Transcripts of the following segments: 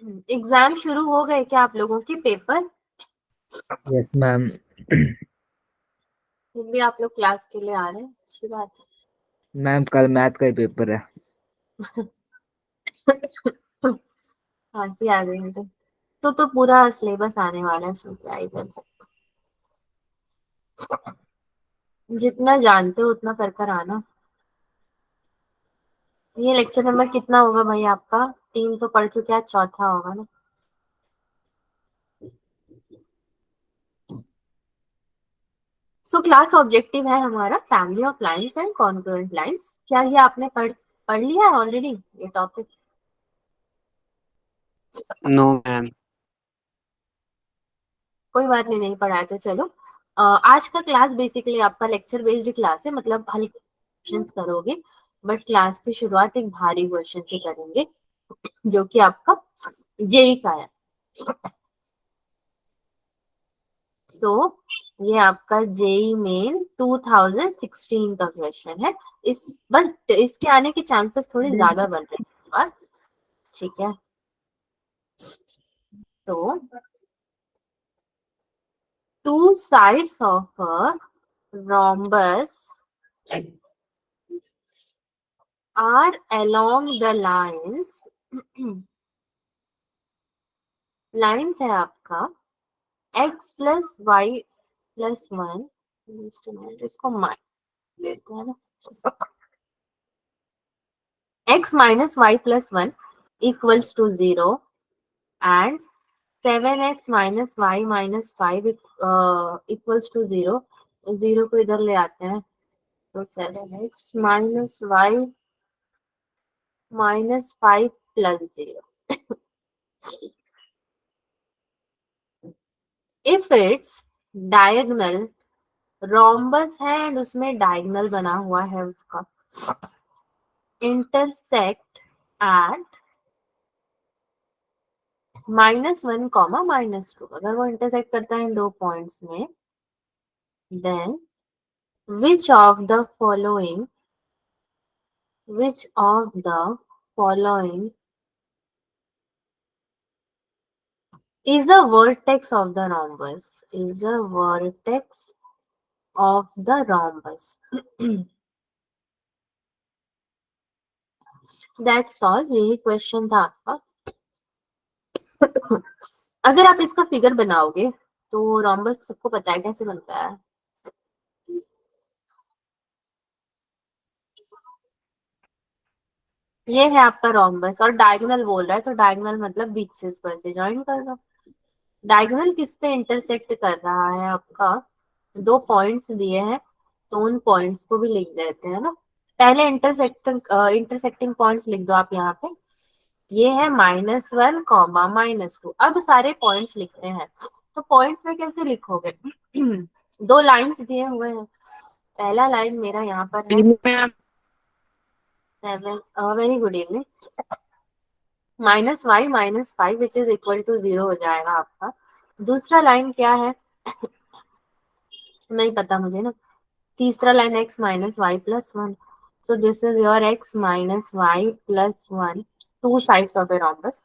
Exam शुरू हो गए क्या आप लोगों के पेपर? Yes ma'am. फिर भी आप लोग क्लास के लिए आ रहे हैं, अच्छी बात मैम कल मैथ का ही पेपर है। है। हंसी आ गई मुझे। तो पूरा सिलेबस आने वाला है, सो क्या ही कर सकते। जितना जानते हो उतना कर कर आना। ये लेक्चर नंबर कितना होगा भाई आपका? 3 तो पढ़ चुके हैं, चौथा होगा ना? सो क्लास ऑब्जेक्टिव है हमारा family of lines and congruent lines. क्या ये आपने पढ़ लिया है ऑलरेडी ये टॉपिक? No ma'am. कोई बात नहीं, नहीं पढ़ा है तो चलो। आज का क्लास बेसिकली आपका लेक्चर बेस्ड क्लास है, मतलब हल्के क्वेश्चंस करोगे। बट क्लास की शुरुआत एक भारी क्वेश्चन से करेंगे, जो कि आपका जेई का है। सो ये आपका जेई मेन 2016 का क्वेश्चन है। इस बट इसके आने के चांसेस थोड़े ज्यादा बन रहे हैं इस बार। ठीक है, तो two sides of a rhombus are along the lines lines है आपका x plus y plus 1। इसको माइनस देते हैं ना, x minus y plus 1 equals to 0 and 7x minus y minus 5 equals to 0। 0 को इधर ले आते हैं तो 7x minus y minus 5 plus 0। If it's diagonal, rhombus है एंड उसमें डायगोनल बना हुआ है उसका, intersect at -1, -2। अगर वो इंटरसेक्ट करता है इन दो पॉइंट्स में, then which of the following is a vertex of the rhombus? Is a vertex of the rhombus? That's all, यही क्वेश्चन था आपका। अगर आप इसका फिगर बनाओगे तो रोम्बस सबको पता है कैसे बनता है। ये है आपका रोम्बस और डायगोनल बोल रहा है, तो डायगोनल मतलब बीच से स्क्वायर से ज्वाइन कर दो। डायगोनल किस पे इंटरसेक्ट कर रहा है आपका? दो पॉइंट्स दिए हैं तो उन पॉइंट्स को भी लिख देते हैं ना। पहले इंटरसेक्टिंग पॉइंट्स लिख दो आप यहाँ पे। ये है -1, -2। अब सारे पॉइंट्स लिखते हैं। तो पॉइंट्स में कैसे लिखोगे? दो लाइंस दिए हुए हैं। पहला लाइन मेरा यहाँ पर है 7, very good evening, -y -5 which is equal to 0 हो जाएगा आपका। दूसरा लाइन क्या है? नहीं पता मुझे ना। तीसरा line x minus y plus 1। So this is your x minus y plus 1, two sides of a rhombus।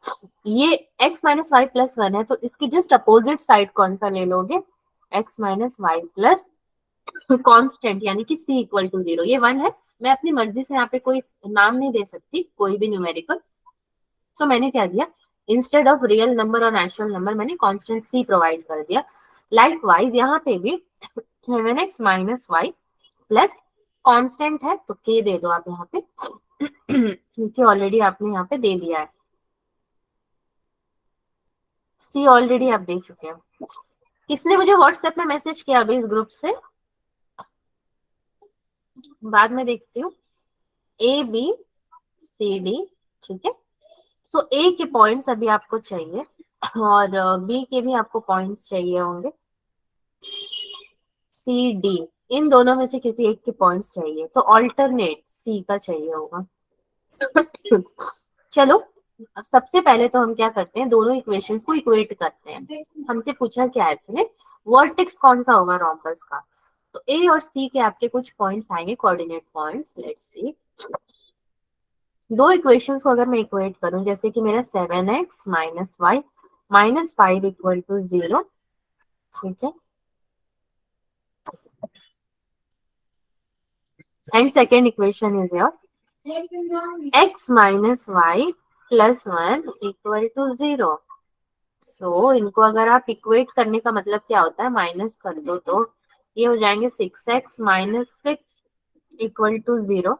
ये x minus y plus 1 है, तो इसकी जस्ट अपोजिट साइड कौन सा ले लोगे? x minus y plus constant यानी कि c इक्वल टू 0। ये 1 है। मैं अपनी मर्जी से यहाँ पे कोई नाम नहीं दे सकती, कोई भी न्यूमेरिकल। सो मैंने क्या दिया, इंस्टेड ऑफ रियल नंबर और नेचुरल नंबर मैंने कांस्टेंट c प्रोवाइड कर दिया। लाइकवाइज यहाँ पे भी 7x minus y plus constant है तो k दे दो आप यहाँ पे, क्योंकि ऑलरेडी आपने यहाँ पे दे दिया है। c ऑलरेडी आप दे चुके हैं। किसने मुझे व्हाट्सएप में मैसेज किया अभी इस ग्रुप से? बाद में देखती हूँ। ए बी सी डी, ठीक है। सो ए के पॉइंट्स अभी आपको चाहिए और बी के भी आपको पॉइंट्स चाहिए होंगे। सी डी, इन दोनों में से किसी एक के पॉइंट्स चाहिए, तो ऑल्टरनेट सी का चाहिए होगा। चलो, सबसे पहले तो हम क्या करते हैं, दोनों इक्वेशंस को इक्वेट करते हैं। हमसे पूछा क्या है इसने, वर्टेक्स कौन सा होगा रोम्बस का? तो ए और सी के आपके कुछ पॉइंट्स आएंगे, कोऑर्डिनेट पॉइंट्स। लेट्स सी, दो इक्वेशंस को अगर मैं इक्वेट करूं, जैसे कि मेरा 7x minus Y minus 5 equal to 0, ठीक है, and second equation is your x minus Y plus 1 equal to 0। So इनको अगर आप इक्वेट करने का मतलब क्या होता है, माइनस कर दो तो ये हो जाएंगे 6x minus 6 equal to 0।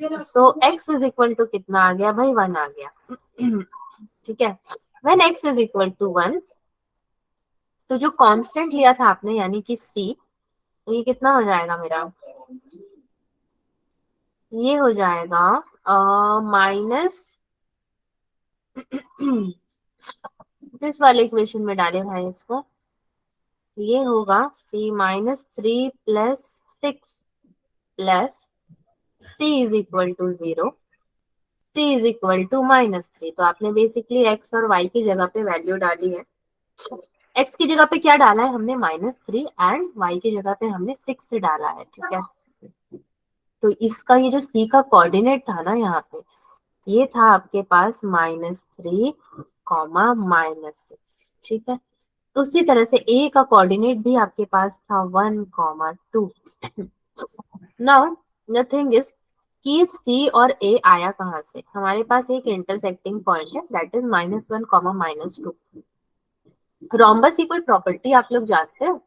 So x is equal to कितना आ गया भाई, 1 आ गया। ठीक है, when x is equal to 1, तो जो कांस्टेंट लिया था आपने यानी कि c, तो ये कितना हो जाएगा मेरा, ये हो जाएगा माइनस किस वाले इक्वेशन में डाले भाई इसको, ये होगा c minus 3 plus 6 plus c is equal to 0, c is equal to minus 3। तो आपने बेसिकली x और y की जगह पे वैल्यू डाली है। x की जगह पे क्या डाला है हमने, -3, एंड y की जगह पे हमने 6 डाला है, ठीक है। तो इसका ये जो c का कोऑर्डिनेट था ना यहाँ पे, ये था आपके पास -3 कॉमा -6, ठीक है। तो उसी तरह से a का कोऑर्डिनेट भी आपके पास था 1 कॉमा 2। नाउ नथिंग इज कि c और a आया कहाँ से, हमारे पास एक इंटरसेक्टिंग पॉइंट है दैट इज -1 कॉमा -2। रोम्बस की कोई प्रॉपर्टी आप लोग जानते हो,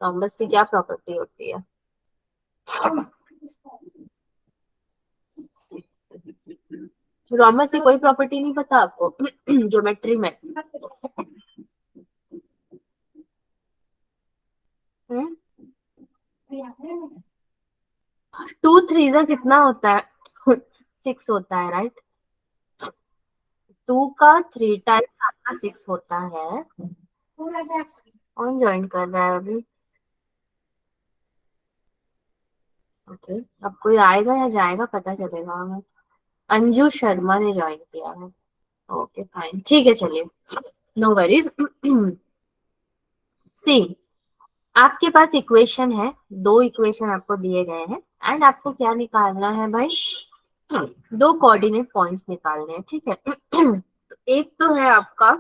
रोम्बस की क्या प्रॉपर्टी होती है? रोम्बस की कोई प्रॉपर्टी नहीं पता आपको ज्योमेट्री में? हम्म? 2 3 जा कितना होता है 6 होता है, राइट। 2 का 3 टाइम्स आपका 6 होता है। कौन ज्वाइन कर रहा है अभी? ओके, अब कोई आएगा या जाएगा पता चलेगा हमें। अंजू शर्मा ने ज्वाइन किया है। ओके फाइन, ठीक है, चलिए, नो वरीज। सी, आपके पास इक्वेशन है, दो इक्वेशन आपको दिए गए हैं, एंड आपको क्या निकालना है भाई, दो कोऑर्डिनेट पॉइंट्स निकालने हैं, ठीक है। तो एक तो है आपका,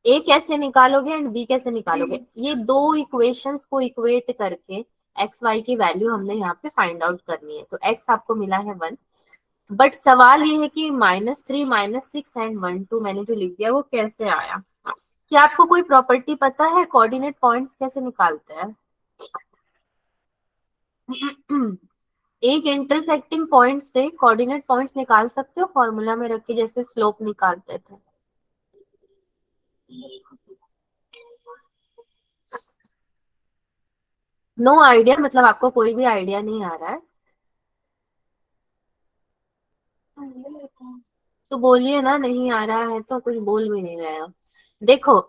ए कैसे निकालोगे एंड बी कैसे निकालोगे, ये दो इक्वेशंस को इक्वेट करके एक्स वाई की वैल्यू हमने यहाँ पे फाइंड आउट करनी है। तो एक्स आपको मिला है 1, बट सवाल ये है कि -3 -6 एंड 1 2 मैंने जो लिख दिया वो कैसे आया। क्या आपको कोई प्रॉपर्टी पता है कोऑर्डिनेट पॉइंट्स कैसे निकालते हैं? एक इंटरसेक्टिंग पॉइंट से कोऑर्डिनेट पॉइंट्स निकाल सकते हो फॉर्मूला में रख के, जैसे स्लोप निकालते थे। नो आइडिया मतलब आपको कोई भी आइडिया नहीं आ रहा है? तो बोलिए ना, नहीं आ रहा है तो कुछ बोल भी नहीं रहे हो। देखो,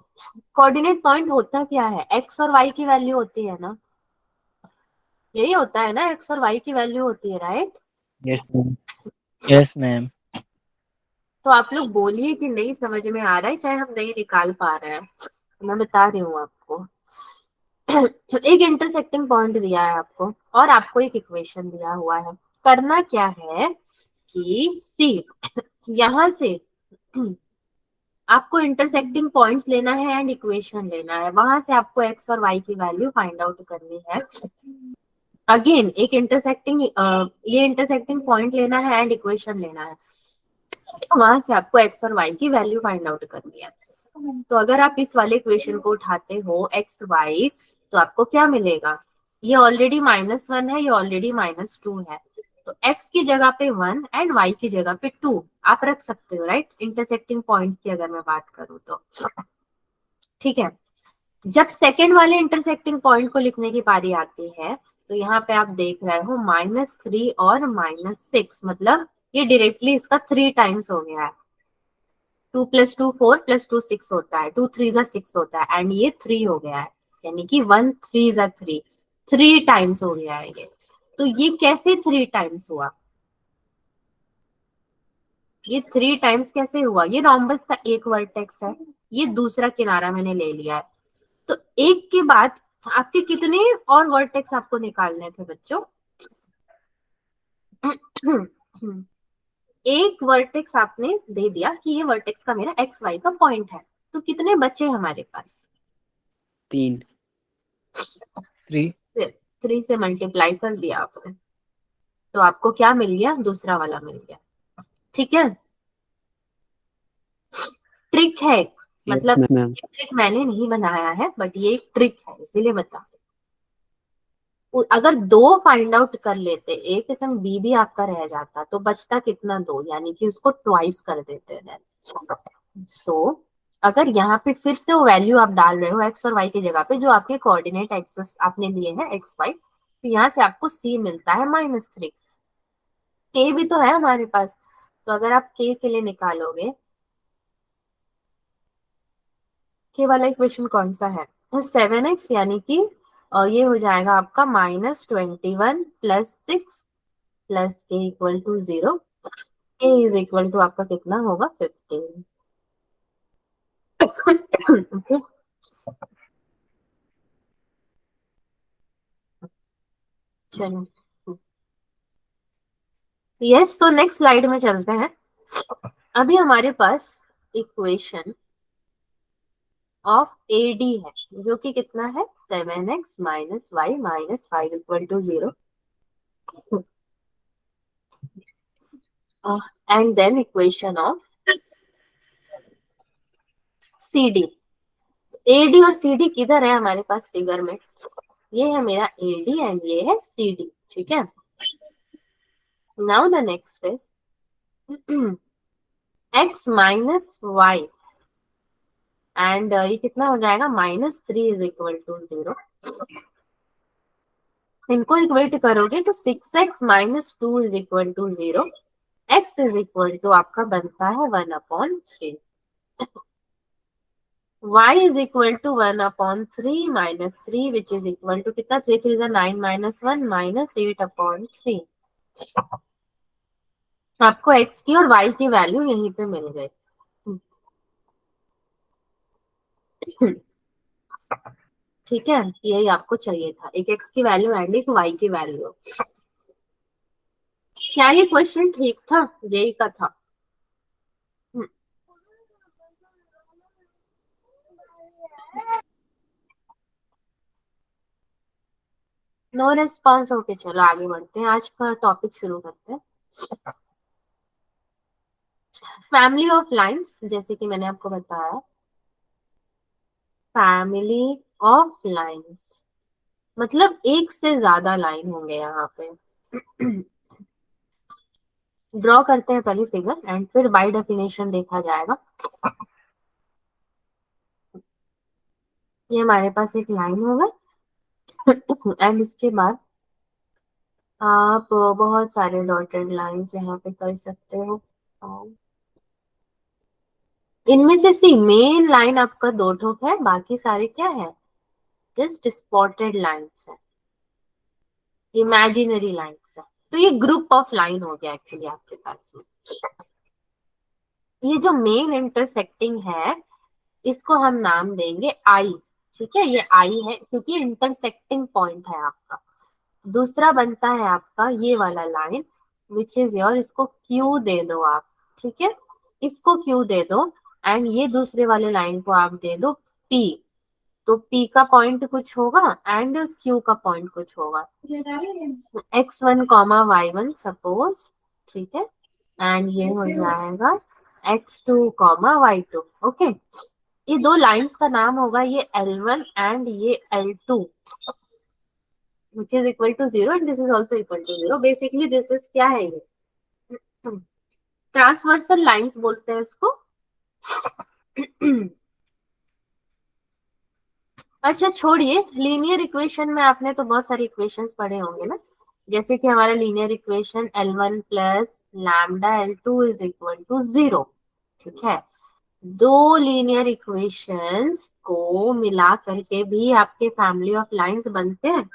कोऑर्डिनेट पॉइंट होता क्या है, एक्स और वाई की वैल्यू होती है ना, यही होता है ना, एक्स और वाई की वैल्यू होती है, right. Yes ma'am. Yes ma'am. तो आप लोग बोलिए कि नहीं समझ में आ रहा है, चाहे हम नहीं निकाल पा रहे हैं, मैं बता रही हूँ आपको। एक इंटरसेक्टिंग पॉइंट दिया है आपको और आपको एक इक्वेशन दिया हुआ है। करना क्या है कि सी, यहां से आपको इंटरसेक्टिंग पॉइंट्स लेना है एंड इक्वेशन लेना है, वहां से आपको एक्स और वाई की वैल्यू फाइंड आउट करनी है। अगेन एक इंटरसेक्टिंग, ये इंटरसेक्टिंग पॉइंट लेना है एंड इक्वेशन लेना है, वहां से आपको एक्स और वाई की वैल्यू फाइंड आउट करनी है। तो अगर आप इस वाले इक्वेशन को उठाते हो एक्स वाई, तो आपको क्या मिलेगा, ये ऑलरेडी -1 है, ये ऑलरेडी -2 है, तो x की जगह पे 1 एंड y की जगह पे 2 आप रख सकते हो, राइट। इंटरसेक्टिंग पॉइंट्स की अगर मैं बात करूँ तो, ठीक है। जब सेकेंड वाले इंटरसेक्टिंग पॉइंट को लिखने की बारी आती है, तो यहाँ पे आप देख रहे हो -3 और -6, मतलब ये डायरेक्टली इसका 3 टाइम्स हो गया है। 2 + 2 4 + 2 6 होता है, 2 3 जा 6 होता है, एंड ये 3 हो गया है, यानी कि 1 3 जा 3, 3 टाइम्स हो गया है ये। तो ये कैसे 3 टाइम्स हुआ, ये 3 टाइम्स कैसे हुआ, ये रोम्बस का एक वर्टेक्स है, ये दूसरा किनारा मैंने ले लिया है। तो एक के बाद आपके कितने और वर्टेक्स आपको निकालने थे बच्चों, एक वर्टेक्स आपने दे दिया कि ये वर्टेक्स का मेरा एक्स वाई का पॉइंट है, तो कितने बचे हमारे पास? 3 3 3 से मल्टीप्लाई कर दिया आपने, तो आपको क्या मिल गया? दूसरा वाला मिल गया। ठीक है, ट्रिक है एक। यस मतलब मैम। ये ट्रिक मैंने नहीं बनाया है, बट ये एक ट्रिक है, इसीलिए बता। अगर दो फाइंड आउट कर लेते, ए के संग बी भी आपका रह जाता, तो बचता कितना? दो, यानी कि उसको ट्वाइस कर देते हैं। सो अगर यहाँ पे फिर से वो वैल्यू आप डाल रहे हो एक्स और वाई की जगह पे, जो आपके कोऑर्डिनेट एक्सेस आपने लिए हैं एक्स वाई, तो यहाँ से आपको सी मिलता है -3। के भी तो है हमारे पास, तो अगर आप के लिए निकालोगे, के वाला इक्वेशन कौन सा है? 7x, यानी कि ये हो जाएगा आपका -21 + 6 + के = 0। के इज इक्वल टू आपका कितना होगा? 15। ओके, चलो। यस, सो नेक्स्ट स्लाइड में चलते हैं। अभी हमारे पास इक्वेशन ऑफ ए डी है, जो कि कितना है? 7x - y - 5 = 0। And then equation of C D. A D और सी डी किधर है हमारे पास फिगर में? ये है मेरा ए डी एंड ये है सी डी। ठीक है, now the next is x - y and ये कितना हो जाएगा? -3 = 0। इनको इक्वेट करोगे तो 6x - 2 = 0। x = आपका बनता है 1/3। y = 1/3 - 3 which is equal to कितना? 3 3 9 -1 -8/3। आपको x की और y की वैल्यू यहीं पे मिल गई। ठीक है, यही आपको चाहिए था, एक x की वैल्यू एंड एक y की वैल्यू। क्या ये क्वेश्चन ठीक था? जेई का था। No response? ओके, चलो आगे बढ़ते हैं, आज का टॉपिक शुरू करते हैं। फैमिली ऑफ लाइंस, जैसे कि मैंने आपको बताया, फैमिली ऑफ लाइंस मतलब एक से ज्यादा लाइन होंगे यहाँ पे। ड्रॉ करते हैं पहले फिगर एंड फिर बाय डेफिनेशन देखा जाएगा। ये हमारे पास एक लाइन होगा एंड इसके बाद आप बहुत सारे डॉटेड लाइंस यहाँ पे कर सकते हो। इनमें से सी मेन लाइन आपका दो ठोक है, बाकी सारे क्या है? जस्ट स्पॉटेड लाइंस है, इमेजिनरी लाइंस है। तो ये ग्रुप ऑफ लाइन हो गया एक्चुअली आपके पास में। ये जो मेन इंटरसेक्टिंग है, इसको हम नाम देंगे आई। ठीक है, ये आई है क्योंकि इंटरसेक्टिंग पॉइंट है आपका। दूसरा बनता है आपका ये वाला लाइन विच इज योर, इसको क्यू दे दो आप। ठीक है, इसको क्यू दे दो एंड ये दूसरे वाले लाइन को आप दे दो पी। तो पी का पॉइंट कुछ होगा एंड क्यू का पॉइंट कुछ होगा। x1, y1 suppose. ठीक है, एंड ये हो जाएगा x2, y2। ओके, ये दो लाइंस का नाम होगा ये L1 एंड ये L2, which is equal to 0 and this is also equal to 0। Basically this is क्या है? ये ट्रांसवर्सल लाइंस बोलते हैं इसको। अच्छा छोड़िए, लीनियर इक्वेशन में आपने तो बहुत सारी इक्वेशंस पढ़े होंगे ना, जैसे कि हमारा linear equation L1 + λ L2 is equal to 0। ठीक है, दो लीनियर इक्वेशंस को मिला करके भी आपके फैमिली ऑफ लाइंस बनते हैं।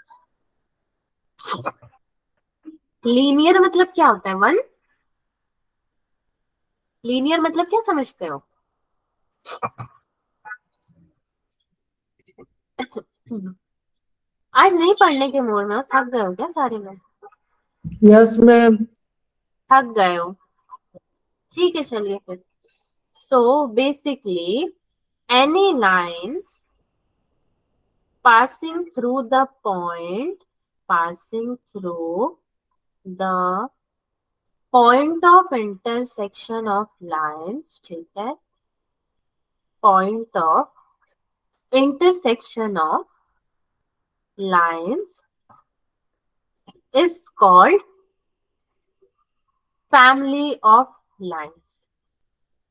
लीनियर मतलब क्या होता है? वन। लीनियर मतलब क्या समझते हो? आज नहीं पढ़ने के मूड में हो? थक गए हो क्या सारे लोग? Yes ma'am. थक गए हो, ठीक है चलिए फिर। So basically any lines passing through the point, passing through the point of intersection of lines, ठीक है, point of intersection of lines is called family of lines।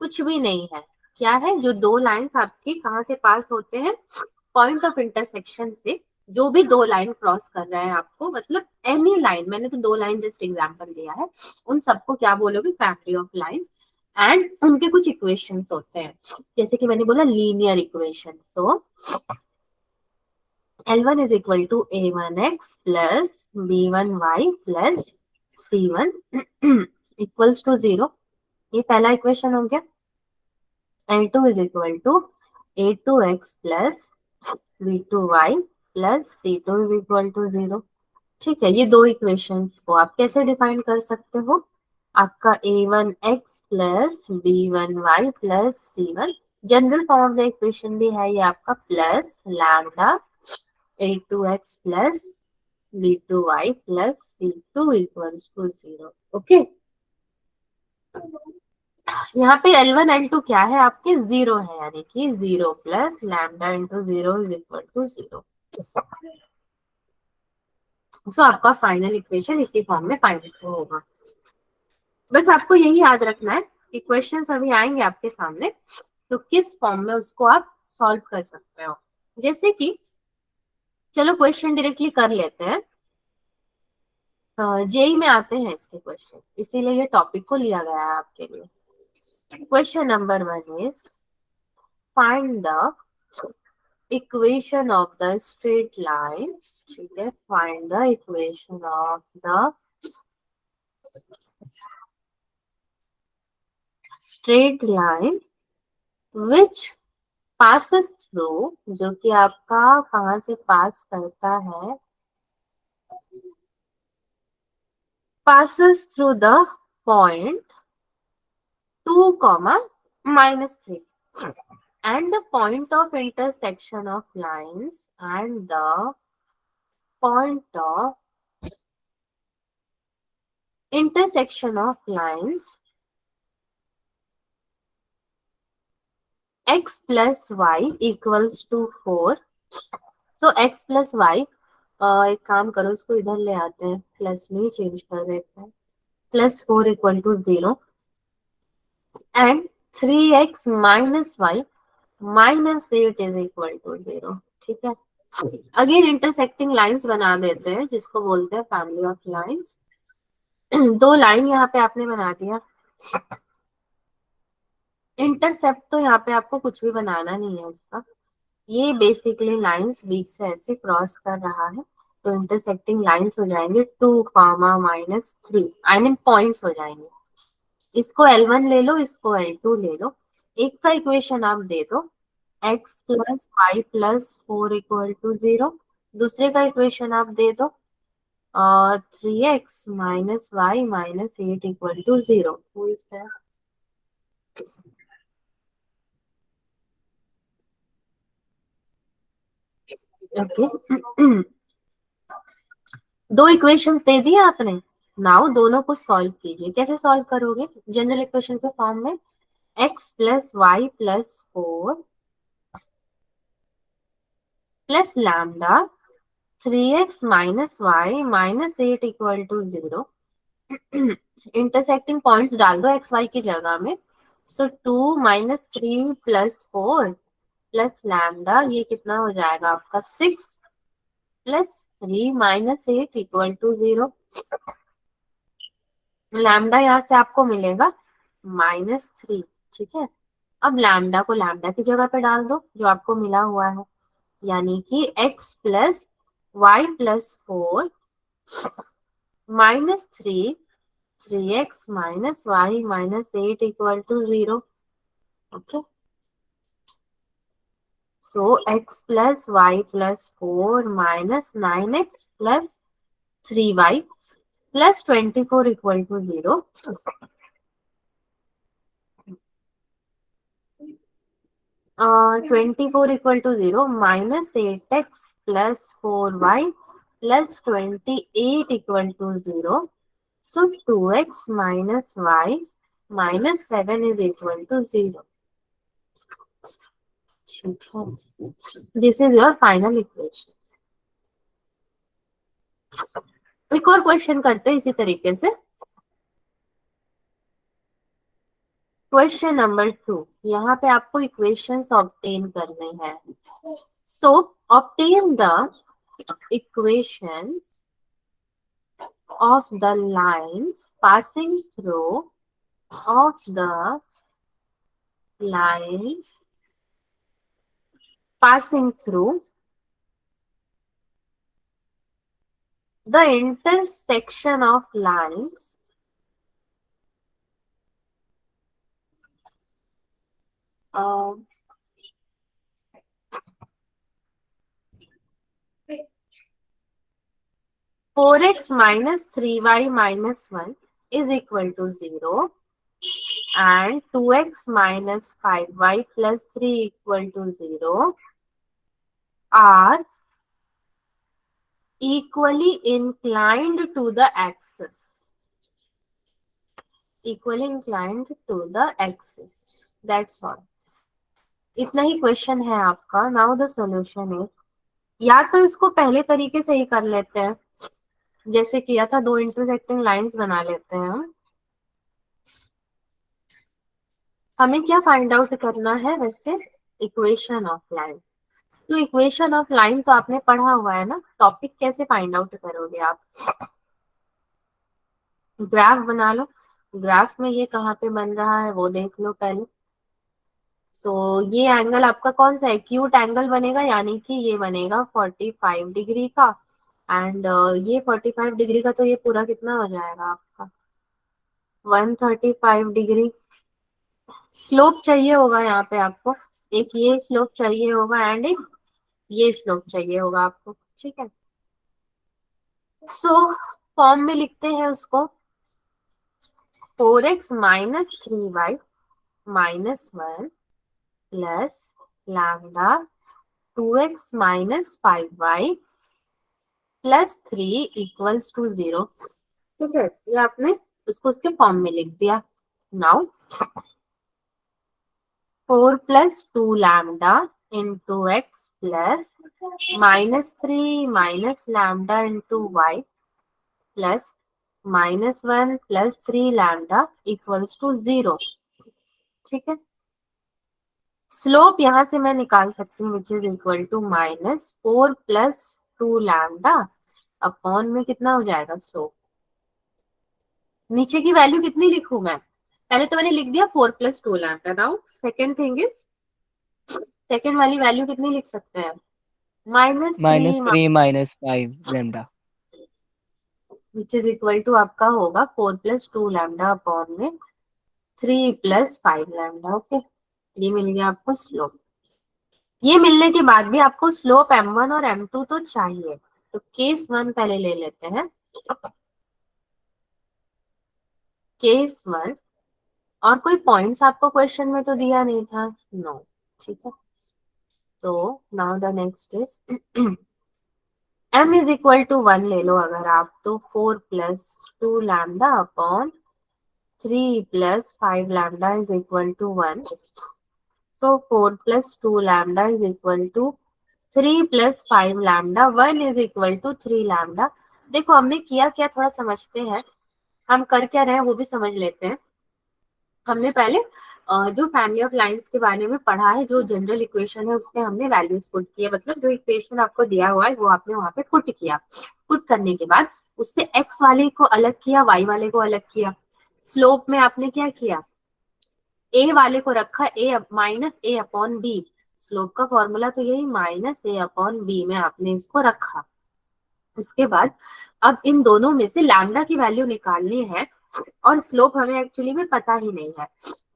कुछ भी नहीं है, क्या है, जो दो लाइंस आपके कहाँ से पास होते हैं, पॉइंट ऑफ इंटरसेक्शन से। जो भी दो लाइन क्रॉस कर रहे हैं आपको, मतलब एनी लाइन, मैंने तो दो लाइन जस्ट एग्जांपल दिया है, उन सबको क्या बोलोगे, फैमिली ऑफ लाइंस। एंड उनके कुछ इक्वेशंस होते हैं, जैसे कि मैंने बोला linear equation. So L1 is equal to A1x plus B1y plus C1 equals to 0। ये पहला इक्वेशन हो गया। L2 is equal to A2x plus B2y plus C2 is equal to 0। ठीक है, ये दो इक्वेशंस को आप कैसे डिफाइन कर सकते हो, आपका A1x plus B1y plus C1, general form of the equation भी है ये आपका, plus lambda A2x plus B2y plus C2 equals to 0। Okay, यहाँ पे L1 L2 क्या है आपके, 0 है, यानी कि 0 plus lambda into 0 is equal to 0। So आपका फाइनल इक्वेशन इसी फॉर्म में फाइनल होगा। बस आपको यही याद रखना है कि क्वेश्चंस अभी आएंगे आपके सामने, तो किस फॉर्म में उसको आप सॉल्व कर सकते हो। जैसे कि चलो क्वेश्चन डायरेक्टली कर लेते हैं, जेई में आते हैं इसके क्वेश्चन, इसीलिए ये टॉपिक को लिया गया है आपके लिए। Question number 1 is find the equation of the straight line. ठीक है, find the equation of the straight line which passes through, जो कि आपका कहाँ से पास करता है, passes through the point 2, -3 and the point of intersection of lines and the point of intersection of lines x plus y equals to 4। तो x plus y, एक काम करो, इसको इधर ले आते हैं, प्लस में चेंज कर देते हैं, +4 equal to 0 and 3x minus Y minus 8 is equal to 0। ठीक है, अगेन इंटरसेक्टिंग लाइंस बना देते हैं, जिसको बोलते हैं फैमिली ऑफ लाइंस। दो लाइन यहाँ पे आपने बना दिया, इंटरसेप्ट तो यहाँ पे आपको कुछ भी बनाना नहीं है इसका, ये बेसिकली लाइंस बीच से ऐसे क्रॉस कर रहा है, तो इंटरसेक्टिंग लाइंस हो जाएंगे 2, -3, आई मीन पॉइंट्स हो जाएंगे। इसको L1 ले लो, इसको L2 ले लो, एक का इक्वेशन आप दे दो x plus y plus 4 equal to 0, दूसरे का इक्वेशन आप दे दो 3x minus Y minus 8 equal to 0। Who is there? Okay, दो इक्वेशंस दे दिए आपने, नाउ दोनों को सॉल्व कीजिए। कैसे सॉल्व करोगे, जनरल इक्वेशन के फॉर्म में, x plus y plus 4 plus lambda 3x minus Y minus 8 equal to 0। Intersecting points डाल दो एक्स वाई की जगह में, सो 2 -3 प्लस 4 प्लस लैम्डा, ये कितना हो जाएगा आपका 6 प्लस 3 -8 इक्वल टू 0। लैम्डा यहाँ से आपको मिलेगा -3। ठीक है, अब लैम्डा को लैम्डा की जगह पे डाल दो जो आपको मिला हुआ है, यानी कि x plus y plus 4 -3 3x minus Y minus 8 equal to 0। Okay, so x plus y plus 4 -9x plus 3y plus 24 equal to 0. 24 equal to 0 minus 8x plus 4y plus 28 equal to 0. So 2x minus y minus 7 is equal to 0. This is your final equation. एक और question करते हैं इसी तरीके से. Question number 2. यहाँ पे आपको इक्वेशंस ऑब्टेन करने हैं. So obtain the equations of the lines passing through the intersection of lines uh, 4x minus 3y minus 1 is equal to 0 and 2x minus 5y plus 3 equal to 0 are equally inclined to the axis. That's all. इतना ही question है आपका. Now the solution is, या तो इसको पहले तरीके से ही कर लेते हैं जैसे किया था, दो इंटरसेक्टिंग लाइंस बना लेते हैं. हमें क्या फाइंड आउट करना है वैसे? Equation of line. तो इक्वेशन ऑफ लाइन तो आपने पढ़ा हुआ है ना. टॉपिक कैसे फाइंड आउट करोगे आप? ग्राफ बना लो. ग्राफ में ये कहाँ पे बन रहा है वो देख लो पहले. सो ये एंगल आपका कौन सा है? एक्यूट एंगल बनेगा, यानी कि ये बनेगा 45 डिग्री का. एंड ये 45 डिग्री का, तो ये पूरा कितना हो जाएगा आपका? 135 डिग्री. स्लोप चाहिए होगा यहाँ पे आपको. एक ये स्लोप चाहिए होगा एंड एक ये स्लोप चाहिए होगा आपको. ठीक है. सो फॉर्म में लिखते हैं उसको. 4x minus 3y minus 1 plus lambda 2x minus 5y plus 3 equals to 0. ठीक है. ये आपने उसको उसके फॉर्म में लिख दिया. Now 4 plus 2 lambda into x plus minus 3 minus lambda into y plus minus 1 plus 3 lambda equals to 0. ठीक है. स्लोप यहां से मैं निकाल सकती हूँ which is equal to minus 4 plus 2 lambda upon में कितना हो जाएगा स्लोप. नीचे की वैल्यू कितनी लिखूं मैं? पहले तो मैंने लिख दिया 4 plus 2 lambda. Now second thing is, second वाली वैल्यू कितनी लिख सकते हैं? Minus -3 minus 5 lambda which is equal to आपका होगा 4 प्लस 2 लैम्डा अपॉन में 3 प्लस 5 लैम्डा. ओके. ये मिल गया आपको स्लोप. ये मिलने के बाद भी आपको स्लोप m1 और m2 तो चाहिए. तो केस 1 पहले ले लेते हैं. केस 1. और कोई पॉइंट्स आपको क्वेश्चन में तो दिया नहीं था. नो. ठीक है. तो now the next is m is equal to 1 ले लो अगर आप, तो 4 plus 2 lambda upon 3 plus 5 lambda is equal to 1. So 4 plus 2 lambda is equal to 3 plus 5 lambda. 1 is equal to 3 lambda. देखो हमने किया क्या, थोड़ा समझते हैं. हम कर क्या रहे हैं वो भी समझ लेते हैं. हमने पहले जो फैमिली ऑफ लाइंस के बारे में पढ़ा है, जो जनरल इक्वेशन है उसमें हमने वैल्यूज पुट किए. मतलब जो इक्वेशन आपको दिया हुआ है वो आपने वहां पे पुट किया. पुट करने के बाद उससे x वाले को अलग किया, y वाले को अलग किया. स्लोप में आपने क्या किया? a वाले को रखा a minus a upon b. Slope का फॉर्मूला तो यही माइनस a अपॉन b में आपने इसको रखा. उसके बाद अब इन दोनों में से लैम्डा की वैल्यू निकालनी है और स्लोप हमें एक्चुअली में पता ही नहीं है.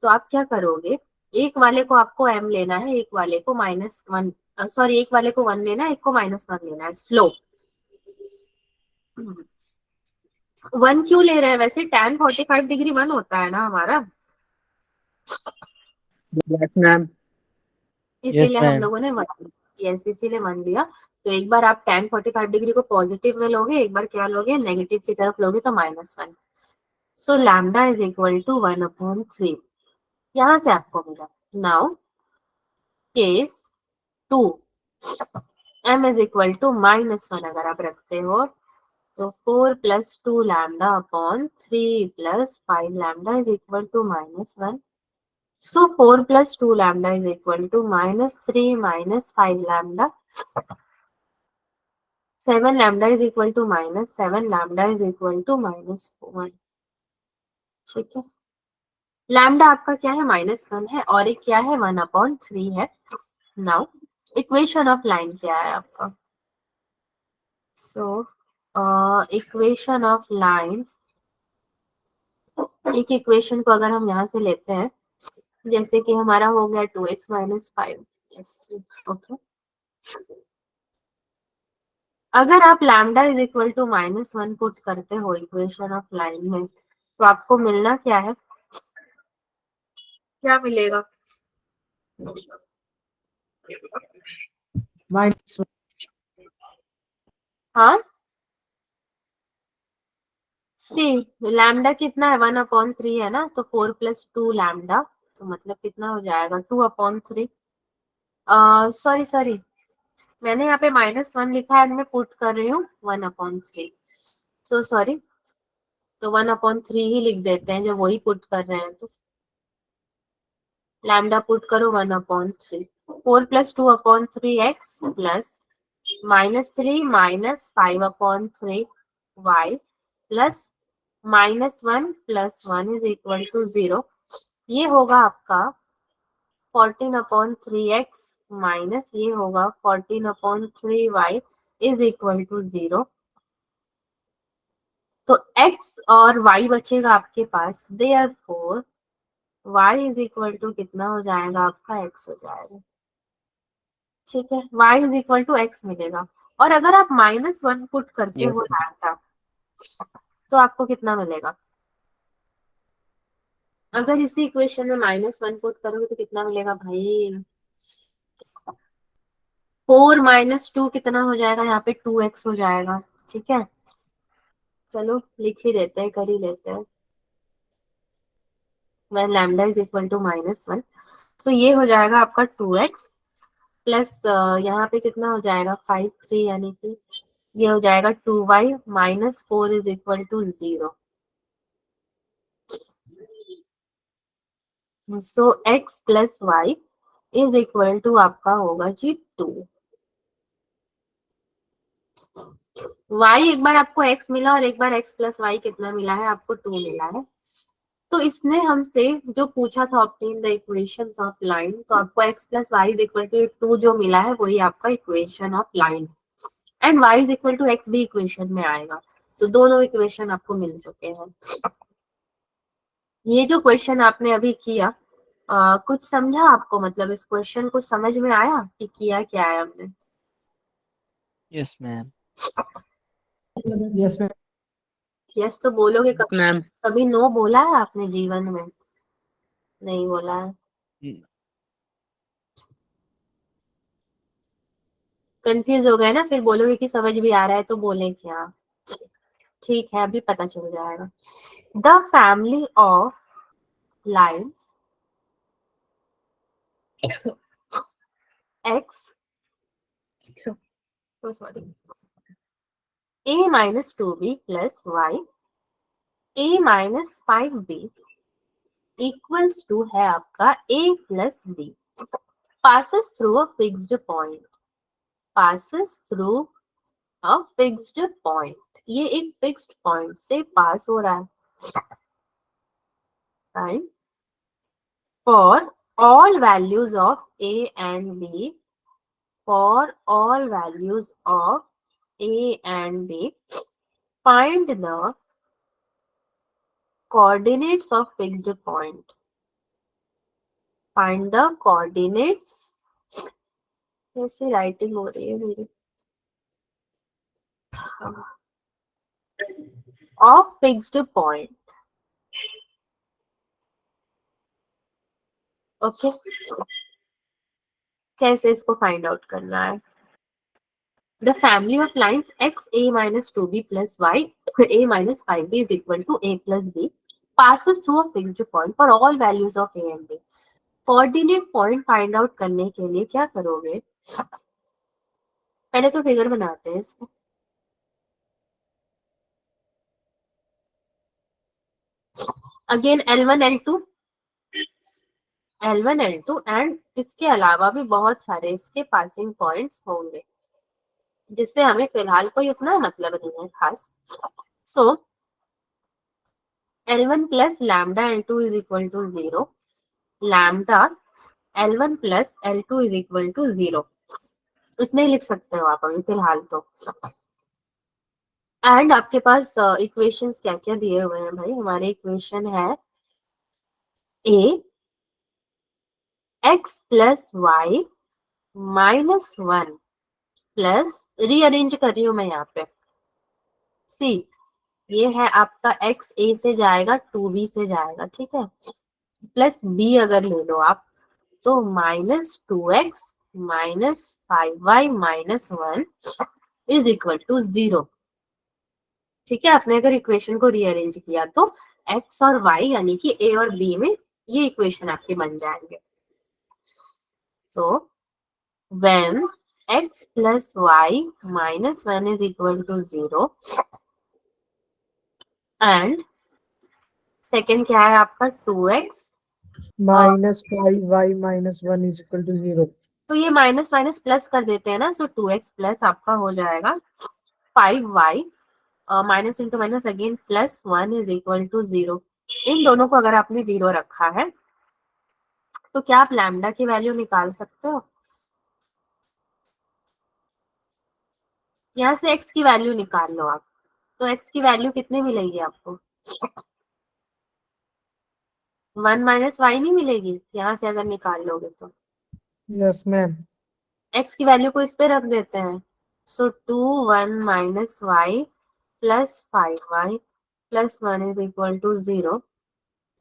तो आप क्या करोगे? एक वाले को आपको m लेना है, एक वाले को -1, सॉरी एक वाले को 1 लेना है, एक को -1 लेना है. स्लोप 1 क्यों ले रहे हैं? वैसे tan 45 डिग्री 1 होता है ना हमारा, यस मैम। यस इसीलिए हम मैम। लोगों ने 1, यस इसीलिए 1 लिया। तो एक बार आप tan 45 डिग्री को पॉजिटिव में लोगे, एक बार क्या लोगे, नेगेटिव की तरफ लोगे, तो -1। So lambda is equal to 1/3, यहाँ से आपको मिला। Now case 2, m is equal to -1 अगर आप रखते हो, तो 4 + 2 λ/3 + 5 λ is equal to -1। So 4 + 2 λ is equal to -3 - 5 λ. 7 λ is equal to -7 λ is equal to -1। ठीक है, लैम्डा आपका क्या है, -1 है, और एक क्या है, 1/3 है। नाउ इक्वेशन ऑफ लाइन क्या है आपका? सो इक्वेशन ऑफ लाइन, एक इक्वेशन को अगर हम यहाँ से लेते हैं, जैसे कि हमारा हो गया 2x - 5, ओके। अगर आप lambda is equal to -1 put करते हो इक्वेशन ऑफ लाइन में, तो आपको मिलना क्या है, क्या मिलेगा? -1। हाँ, सी लैम्डा कितना है, 1/3 है ना, तो 4 + 2 लैम्डा, तो मतलब कितना हो जाएगा, 2/3। सॉरी सॉरी, मैंने यहाँ पे -1 लिखा है, मैं पुट कर रही हूँ 1/3, सो सॉरी। तो 1/3 ही लिख देते हैं, जब वही पुट कर रहे हैं तो लैम्डा पुट करो 1/3, 4 + 2/3x plus -3 - 5/3 y plus -1 + 1 is equal to 0। ये होगा आपका 14/3x माइनस ये होगा 14/3y इज इक्वल टू 0। तो x और y बचेगा आपके पास, therefore y is equal to कितना हो जाएगा आपका, x हो जाएगा। ठीक है, y is equal to x मिलेगा। और अगर आप -1 पुट करते यस हो लैम्डा, तो आपको कितना मिलेगा? अगर इसी इक्वेशन में -1 पुट करोगे तो कितना मिलेगा भाई? 4 - 2 कितना हो जाएगा, यहाँ पे 2x हो जाएगा। ठीक है, चलो लिख ही देते हैं, कर ही लेते हैं। when lambda is equal to -1, so ये हो जाएगा आपका 2x प्लस यहाँ पे कितना हो जाएगा, 5 3, यानी कि ये हो जाएगा 2y - 4 is equal to 0। So x plus y is equal to आपका होगा जी 2। y एक बार आपको x मिला और एक बार x प्लस y कितना मिला है आपको, 2 मिला है। तो इसने हमसे जो पूछा था obtain the equations of line, तो आपको x plus y is equal to 2 जो मिला है वही आपका equation of line, and y is equal to x भी इक्वेशन में आएगा। तो दोनों इक्वेशन आपको मिल चुके हैं। ये जो क्वेश्चन आपने अभी किया, कुछ समझा आपको, मतलब इस क्वेश्चन को समझ में आया कि किया क्या है हमने? Yes ma'am. Yes ma'am. Yes तो बोलोगे, कभी मैम कभी नो बोला है आपने जीवन में? नहीं बोला है। कंफ्यूज हो गए ना, फिर बोलोगे कि समझ भी आ रहा है तो बोले क्या। ठीक है, अभी पता चल जाएगा। The family of lines x, so sorry, a - 2b plus y, a - 5b equals to है आपका a plus b, passes through a fixed point, passes through a fixed point, ये एक फिक्स्ड पॉइंट से पास हो रहा है, right? For all values of a and b, for all values of a and b, find the coordinates of fixed point, find the coordinates, कैसे writing हो रही है मेरी, ऑफ फिक्स्ड पॉइंट। ओके, कैसे इसको फाइंड आउट करना है? The family of lines x a minus 2b plus y a minus 5b is equal to a plus b passes through a fixed point for all values of a and b. Coordinate point find out करने के लिए क्या करोगे? पहले तो figure बनाते हैं इसका। Again L1 L2 L1 L2 and इसके अलावा भी बहुत सारे इसके पासिंग पॉइंट्स होंगे, जिससे हमें फिलहाल कोई उतना मतलब नहीं है खास। सो L1 plus lambda L2 is equal to 0, lambda L1 plus L2 is equal to 0, इतने ही लिख सकते हो आप अभी फिलहाल तो। एंड आपके पास इक्वेशंस क्या क्या दिए हुए हैं भाई? हमारे इक्वेशन है a x plus y minus 1 plus, rearrange कर रही हूँ मैं यहाँ पे, सी ये है आपका x a से जाएगा 2b से जाएगा, ठीक है, प्लस b अगर ले लो आप तो minus 2x minus 5y minus 1 is equal to 0। ठीक है, आपने अगर इक्वेशन को रीअरेंज किया तो x और y यानी कि a और b में ये इक्वेशन आपके बन जाएंगे। तो when x plus y minus 1 is equal to 0 and second क्या है आपका 2x minus 5y minus 1 is equal to 0. तो ये माइनस माइनस प्लस कर देते हैं ना, सो 2x प्लस आपका हो जाएगा 5y minus into minus again plus 1 is equal to 0। इन दोनों को अगर आपने 0 रखा है तो क्या आप लैम्डा की वैल्यू निकाल सकते हो? यहाँ से x की वैल्यू निकाल लो आप, तो x की वैल्यू कितनी मिलेगी आपको? 1 माइनस वाई नहीं मिलेगी यहाँ से अगर निकाल लोगे तो? Yes, ma'am. x की वैल्यू को इस पे रख देते हैं, so 2 1 minus Y plus 5y plus 1 is equal to 0,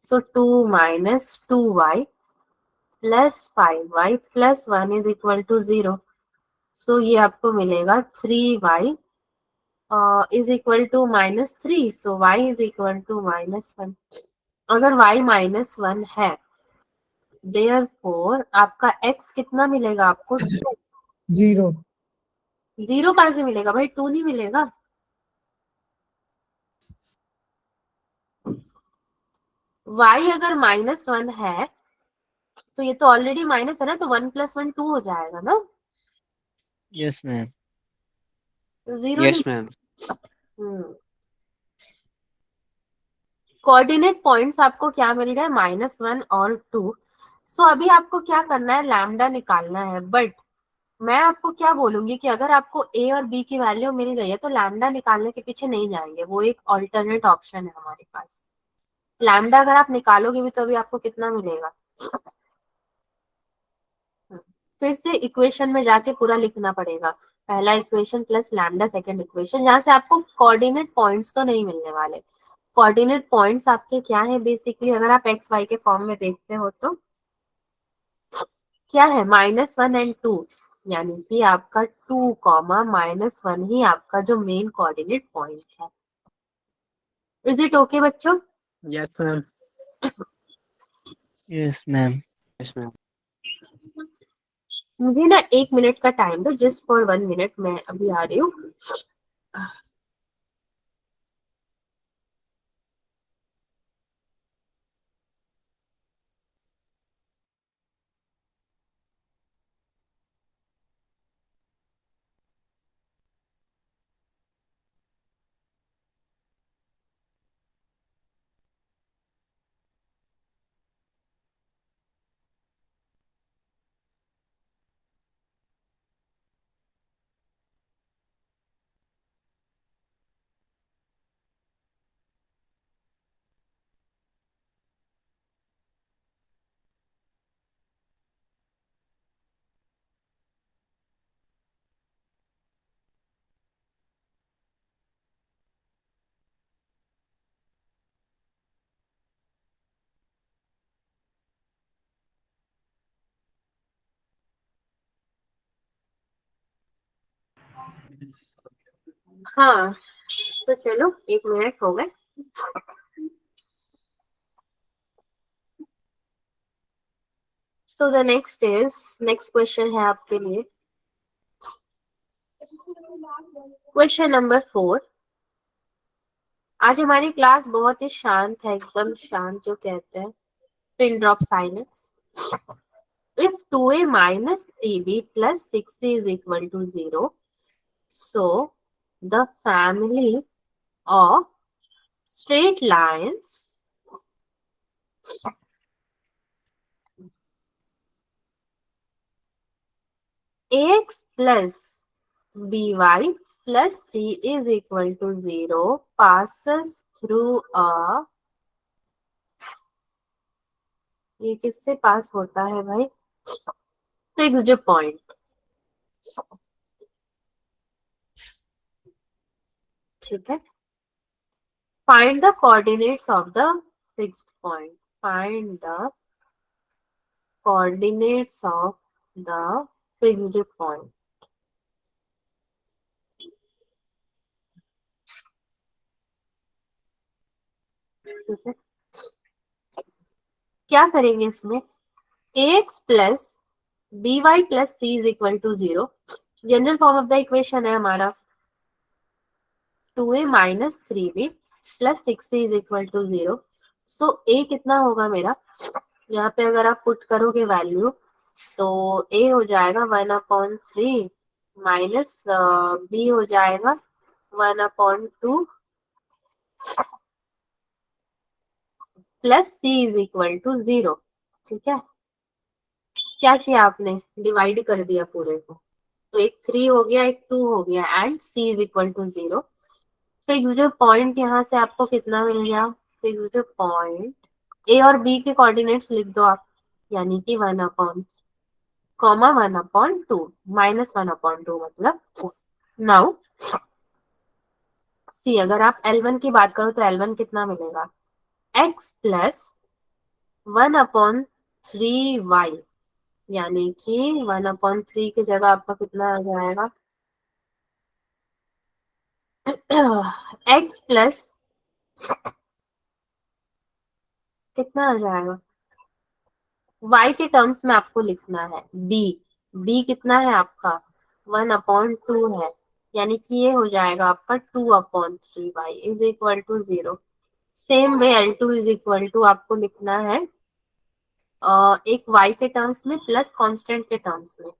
so 2 minus 2y plus 5y plus 1 is equal to 0, so ये आपको मिलेगा 3y is equal to minus 3, so y is equal to minus 1। अगर y माइनस 1 है therefore आपका x कितना मिलेगा आपको? 0. 0 कहाँ से मिलेगा भाई? 2 नहीं मिलेगा। y अगर माइनस 1 है तो ये तो ऑलरेडी माइनस है ना, तो 1 प्लस 1 2 हो जाएगा ना, Yes, ma'am. तो 0 Yes, नहीं। ma'am. कोऑर्डिनेट पॉइंट्स आपको क्या मिल गए? माइनस 1 और 2। सो अभी आपको क्या करना है? लैम्डा निकालना है। बट मैं आपको क्या बोलूंगी कि अगर आपको a और b की वैल्यू मिल गई है तो लैम्डा निकालने के पीछे नहीं जाएंगे, वो एक ऑल्टरनेट ऑप्शन है हमारे पास। लैम्डा अगर आप निकालोगे भी तो अभी आपको कितना मिलेगा? फिर से इक्वेशन में जाके पूरा लिखना पड़ेगा, पहला equation plus lambda second equation, जहां से आपको कोऑर्डिनेट पॉइंट्स तो नहीं मिलने वाले। कोऑर्डिनेट पॉइंट्स आपके क्या है बेसिकली, अगर आप एक्स वाई के फॉर्म में देखते हो तो क्या है? माइनस 1 एंड 2, यानी कि आपका 2 कॉमा माइनस 1 ही आपका जो मेन कोऑर्डिनेट पॉइंट है। इज इट ओके बच्चों? Yes, ma'am. Yes, ma'am. Yes, ma'am. मुझे ना 1 मिनट का टाइम दो, जस्ट फॉर 1 मिनट, मैं अभी आ रही हूँ। हाँ, तो चलो 1 मिनट हो गए। सो द नेक्स्ट क्वेश्चन है आपके लिए, क्वेश्चन नंबर 4। आज हमारी क्लास बहुत ही शांत है, एकदम शांत, जो कहते हैं pin drop silence. If 2a minus 3b plus 6c is equal to 0, so the family of straight lines ax plus by plus c is equal to 0 passes through a, ये किससे पास होता है भाई, फिक्स्ड पॉइंट। ठीक है, find the coordinates of the fixed point, find the coordinates of the fixed point। ठीक है, क्या करेंगे इसमें, ax plus b y plus c is equal to 0। General form of the equation है हमारा 2a minus 3b plus 6c is equal to 0। So a कितना होगा मेरा, यहाँ पे अगर आप पुट करोगे वैल्यू तो a हो जाएगा 1/3 माइनस b हो जाएगा 1/2 plus c is equal to 0। ठीक है, क्या किया आपने, डिवाइड कर दिया पूरे को, तो एक 3 हो गया, एक 2 हो गया, and c is equal to 0। Fixed point यहाँ से आपको कितना मिल गया, फिक्स्ड पॉइंट a और b के कोऑर्डिनेट्स लिख दो आप, यानी कि 1/, कॉमा 1/2 माइनस 1/2 मतलब 4। नाउ सी, अगर आप L1 की बात करो तो L1 कितना मिलेगा, x प्लस 1/3y, यानी कि 1/3 की जगह आपका कितना आ जाएगा, x प्लस कितना आ जाएगा, y के टर्म्स में आपको लिखना है b कितना है आपका 1/2 है, यानी कि ये हो जाएगा आपका 2/3y is equal to 0। Same way L2 is equal to आपको लिखना है एक y के टर्म्स में प्लस कांस्टेंट के टर्म्स में,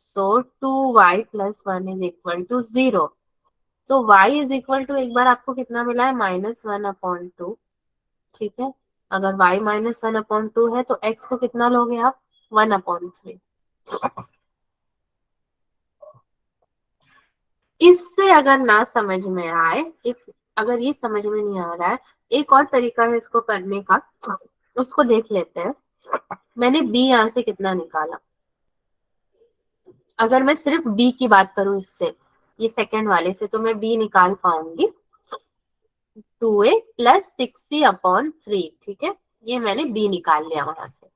so 2y plus 1 is equal to 0। तो y इज इक्वल टू एक बार आपको कितना मिला है, -1/2। ठीक है, अगर y -1/2 है तो x को कितना लोगे आप, 1/3। इससे अगर ना समझ में आए, अगर ये समझ में नहीं आ रहा है, एक और तरीका है इसको करने का, उसको देख लेते हैं। मैंने b यहाँ से कितना निकाला, अगर मैं सिर्फ b की बात करूं इससे, ये सेकंड वाले से, तो मैं b निकाल पाऊंगी 2a प्लस 6c/3। ठीक है, ये मैंने b निकाल लिया वहां से।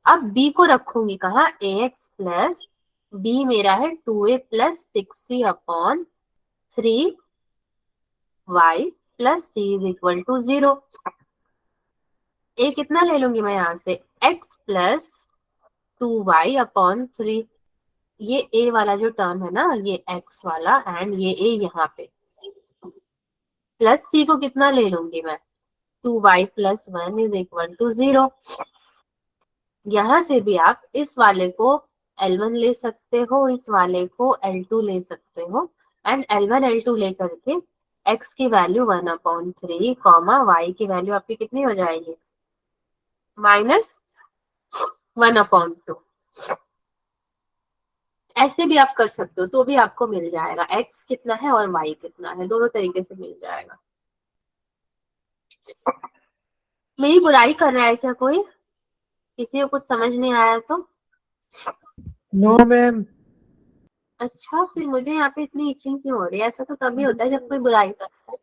अब b को रखूंगी कहाँ, ax प्लस b मेरा है 2a plus 6c/3 y plus c is equal to 0। a कितना ले लूंगी मैं यहाँ से, x प्लस 2y/3, ये a वाला जो टर्म है ना, ये x वाला, एंड ये a यहाँ पे, प्लस c को कितना ले लूंगी मैं, 2y plus 1 is equal to 0। यहाँ से भी आप इस वाले को L1 ले सकते हो, इस वाले को L2 ले सकते हो, एंड L1 L2 लेकर के x की वैल्यू 1/3 कॉमा y की वैल्यू आपकी कितनी हो जाएगी, -1/2। ऐसे भी आप कर सकते हो, तो भी आपको मिल जाएगा x कितना है और y कितना है, दोनों तरीके से मिल जाएगा। मेरी बुराई कर रहा है क्या कोई, किसी को कुछ समझ नहीं आया तो? No ma'am. अच्छा, फिर मुझे यहाँ पे इतनी इचिंग क्यों हो रही है, ऐसा तो तभी होता है जब कोई बुराई करता है।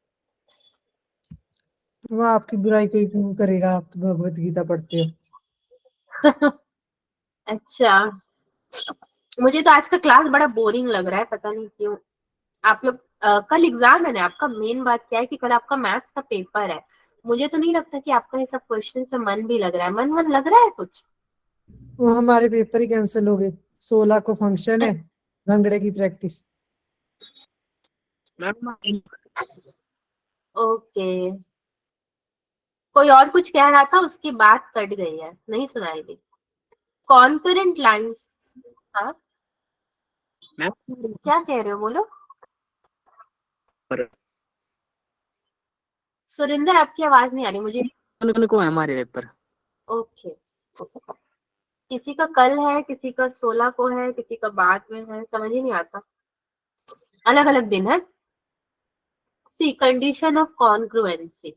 वो आपकी बुराई कोई क्यों करेगा, आप तो भगवत गीता पढ़ते हो। अच्छा, मुझे तो आज का क्लास बड़ा बोरिंग लग रहा है, पता नहीं क्यों। आप लोग कल एग्जाम है ना आपका। मेन बात क्या है कि कल आपका मैथ्स का पेपर है। मुझे तो नहीं लगता कि आपका ये सब क्वेश्चन से मन भी लग रहा है। मन लग रहा है कुछ? वो हमारे पेपर ही कैंसिल हो गए। 16 को फंक्शन है, भंगड़े की प्रैक्टिस। Ma'am okay. कोई और कुछ कह रहा था, उसकी बात कट गई है, नहीं सुनाई दी। Concurrent lines. हाँ, मैम क्या कह रहे हो, बोलो। सुरेंद्र, आपकी आवाज नहीं आ रही मुझे। को है हमारे पेपर। ओके। किसी का कल है, किसी का 16 को है, किसी का बाद में है, समझ ही नहीं आता। अलग अलग दिन है। सी condition of congruency.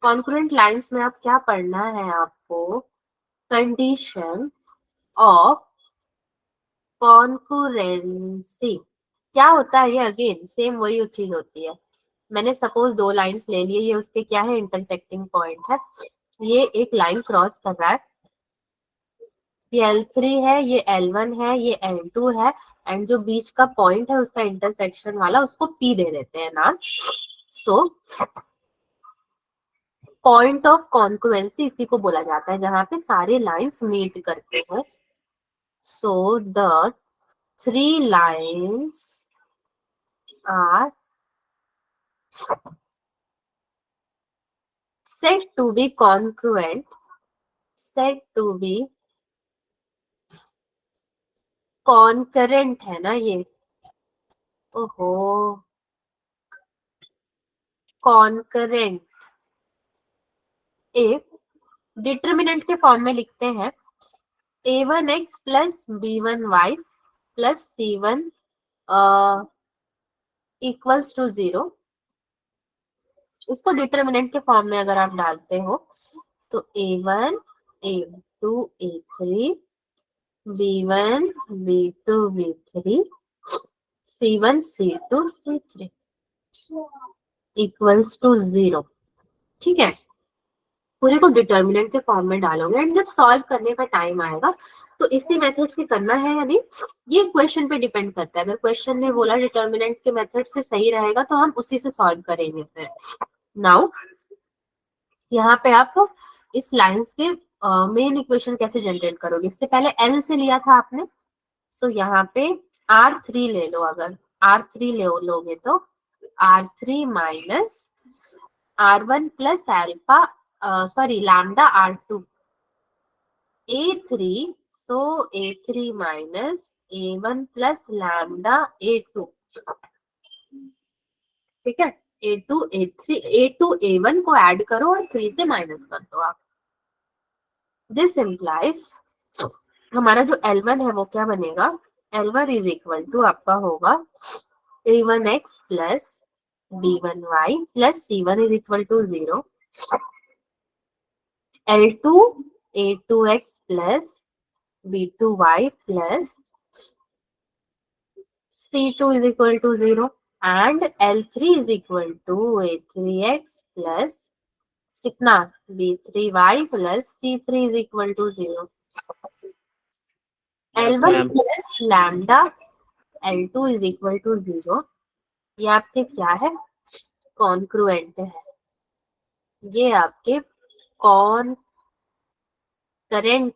Congruent lines में आप क्या पढ़ना है आपको? Condition of concurrency. क्या होता है ये? अगेन सेम वही चीज होती है। मैंने सपोज दो लाइंस ले लिए, ये उसके क्या है? इंटरसेक्टिंग पॉइंट है। ये एक लाइन क्रॉस कर रहा है, ये L3 है, ये L1 है, ये L2 है, एंड जो बीच का पॉइंट है उसका इंटरसेक्शन वाला, उसको P दे देते हैं नाम। सो पॉइंट ऑफ कॉन्क्रुएंसी इसी को बोला जाता है जहां पे सारे लाइंस मीट करते हैं। So the three lines are said to be congruent, said to be concurrent है ना ये? ओहो, कॉन्करेंट। एक डिटर्मिनेंट के फॉर्म में लिखते हैं a1x plus b1y plus c1 equals to 0। इसको डिटर्मिनेंट के फॉर्म में अगर आप डालते हो तो a1 a2 a3 b1 b2 b3 c1 c2 c3 equals to 0। ठीक है, पूरे को डिटर्मिनेंट के फॉर्म में डालोगे एंड जब सॉल्व करने का टाइम आएगा तो इसी मेथड से करना है या नहीं, ये क्वेश्चन पे डिपेंड करता है। अगर क्वेश्चन ने बोला डिटर्मिनेंट के मेथड से सही रहेगा तो हम उसी से सॉल्व करेंगे। फिर नाउ यहाँ पे आप इस लाइंस के मेन इक्वेशन कैसे जनरेट करोगे? इससे पहले एल से लिया था आपने, सो यहाँ पे R3 ले लो। अगर R3 ले लोगे तो R3 minus R1 plus alpha sorry lambda R2 A3, so A3 minus A1 plus lambda A2। ठीक है, A2 A3 A2 A1 को ऐड करो और 3 से माइनस कर दो आप। दिस इम्प्लाइज हमारा जो L1 है वो क्या बनेगा? L1 इज इक्वल टू आपका होगा A1x plus B1y plus C1 is equal to 0। L2 A2x plus B2y plus C2 is equal to 0 and L3 is equal to A3x plus कितना? B3y plus C3 is equal to 0। L1 ma'am plus lambda L2 is equal to 0। ये आपके क्या है? कॉन्क्रुएंट है। ये आपके concurrent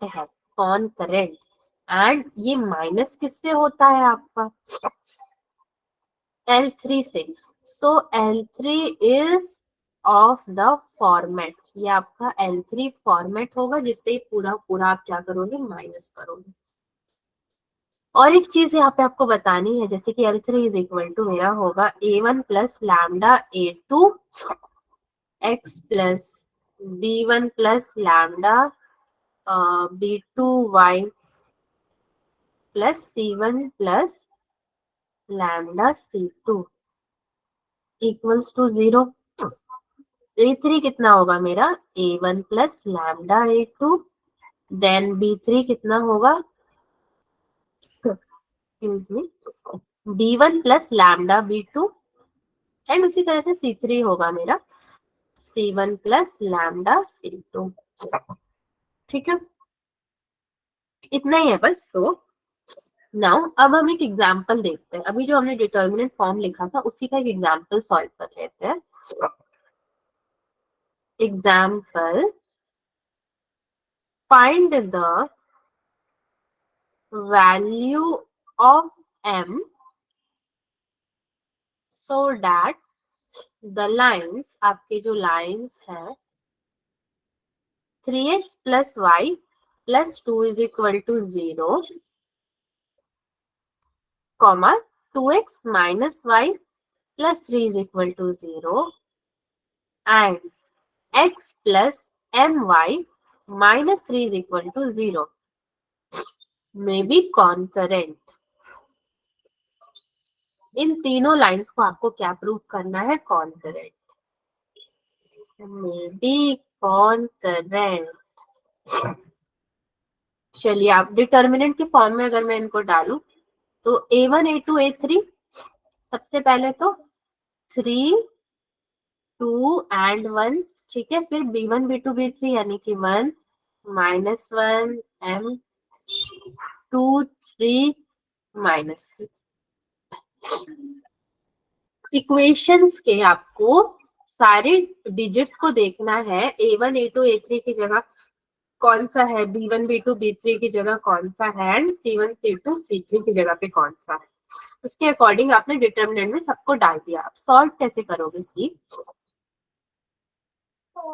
है, concurrent. And ये माइनस किससे होता है आपका? L3 से। सो L3 is of the format, ये आपका L3 फॉर्मेट होगा जिससे पूरा पूरा आप क्या करोगे? माइनस करोगे। और एक चीज यहाँ पे आपको बतानी है, जैसे कि L3 इज इक्वल टू मेरा होगा A1 plus lambda A2 x plus B1 plus lambda B2y plus C1 plus lambda C2 equals to 0। A3 कितना होगा मेरा? A1 plus lambda A2, then B3 कितना होगा? Excuse me, B1 plus lambda B2 and उसी तरह से C3 होगा मेरा C1 प्लस लैम्डा C2। ठीक है, इतना ही है बस। सो नाउ अब हम एक एग्जांपल देखते हैं। अभी जो हमने डिटर्मिनेंट फॉर्म लिखा था उसी का एक एग्जांपल सॉल्व कर लेते हैं। Example, find the value of m so that the lines, आपके जो लाइंस है 3x plus y plus 2 is equal to 0, comma 2x minus y plus 3 is equal to 0 and x plus my minus 3 is equal to 0 may be concurrent। इन तीनों lines को आपको क्या prove करना है? Concurrent. May be concurrent. चलिए, आप determinant के form में अगर मैं इनको डालूं तो a1 a2 a3, सबसे पहले तो 3 2 एंड 1, ठीक है। फिर b1 b2 b3 यानी कि 1 -1 m 2 3 -3। इक्वेशंस के आपको सारे डिजिट्स को देखना है। a1 a2 a3 की जगह कौन सा है, b1 b2 b3 की जगह कौन सा है एंड c1 c2 c3 की जगह पे कौन सा है। उसके अकॉर्डिंग आपने डिटर्मिनेंट में सबको डाल दिया। आप सॉल्व कैसे करोगे? सी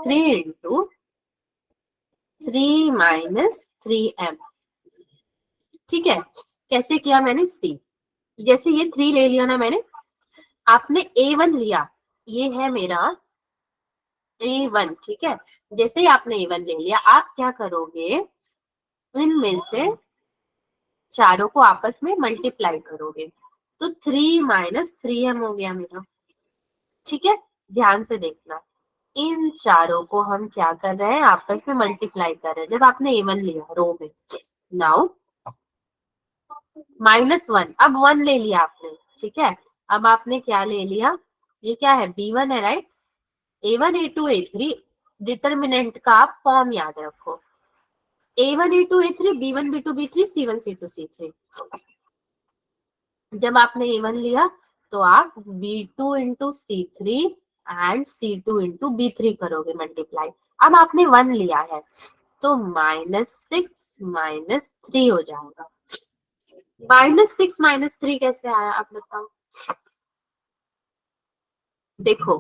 3 इंटू 3 माइनस 3m, ठीक है। कैसे किया मैंने? सी, जैसे ये 3 ले लिया ना मैंने, आपने a1 लिया, ये है मेरा a1, ठीक है। जैसे ही आपने a1 ले लिया, आप क्या करोगे? इनमें से चारों को आपस में मल्टीप्लाई करोगे, तो 3 माइनस 3m हो गया मेरा, ठीक है। ध्यान से देखना, इन चारों को हम क्या कर रहे हैं? आपस में मल्टीप्लाई कर रहे हैं। जब आपने a1 लिया रो में, नाउ -1, अब 1 ले लिया आपने, ठीक है। अब आपने क्या ले लिया? ये क्या है? b1 है, right. a1 a2 a3 determinant का आप फॉर्म याद रखो। a1 a2 a3 b1 b2 b3 c1 c2 c3। जब आपने a1 लिया तो आप b2 into c3 and c2 into b3 करोगे मल्टीप्लाई। अब आपने 1 लिया है तो -6 -3 हो जाएगा। -6 -3 कैसे आया आप बताओ? देखो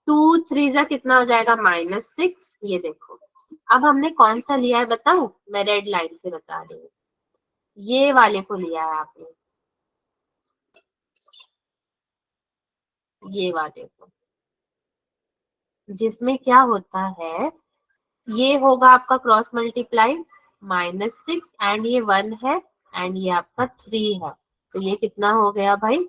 2 3 जा कितना हो जाएगा? -6। ये देखो, अब हमने कौन सा लिया है बताओ? मैं रेड लाइन से बता रही हूँ, ये वाले को लिया है आपने, ये वाले को, जिसमें क्या होता है, ये होगा आपका क्रॉस मल्टीप्लाई -6 एंड ये 1 है एंड ये आपका 3 है, तो ये कितना हो गया भाई?